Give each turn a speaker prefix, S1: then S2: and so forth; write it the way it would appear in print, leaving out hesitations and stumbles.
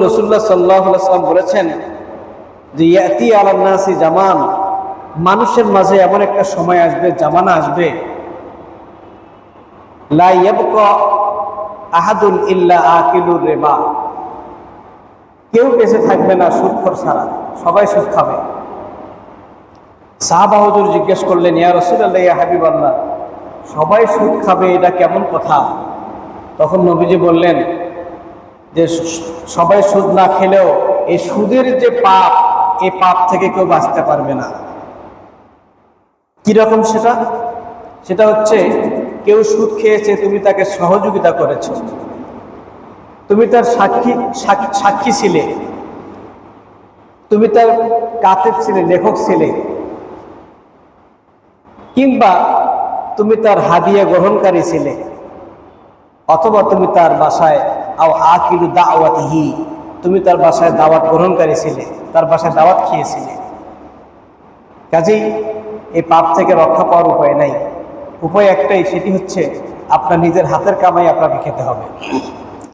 S1: রাসূলুল্লাহ সাল্লাল্লাহু আলাইহি ওয়াসাল্লাম বলেছেন যে ইয়াতি আলান নাসি জামান, মানুষের মাঝে এমন একটা সময় আসবে, জামানা আসবে, লা ইয়াবকা আহাদুন ইল্লা আকিলুর রিবা, কেউ বেঁচে থাকবে না সুদখোর ছাড়া, সবাই সুদ খাবে। সাহাবা হুজুর জিজ্ঞেস করলেন, ইয়া রাসূলুল্লাহ, ইয়া হাবিবাল্লাহ, সবাই সুদ খাবে, এটা কেমন কথা? তখন নবীজি বললেন যে সবাই সুদ না খেলেও এই সুদের যে পাপ, এই পাপ থেকে কেউ বাঁচতে পারবে না। কিরকম সেটা? সেটা হচ্ছে, কেউ সুদ খেয়েছে, তুমি তাকে সহযোগিতা করেছ, তুমি তার সাক্ষী ছিলে, তুমি তার কাতিব ছিলে, লেখক ছিলে, কিংবা তুমি তার হাদিয়া গ্রহণকারী ছিলে, অথবা তুমি তার বাসায় আকিলু দাওয়াতিহি, তুমি তার বাসায় দাওয়াত গ্রহণকারী ছিলে, তার বাসায় দাওয়াত খেয়েছিলে। কাজেই এই পাপ থেকে রক্ষা পাওয়ার উপায় নাই, উপায় একটাই, সেটি হচ্ছে আপনার নিজের হাতের কামাই আপনাকে খেতে হবে।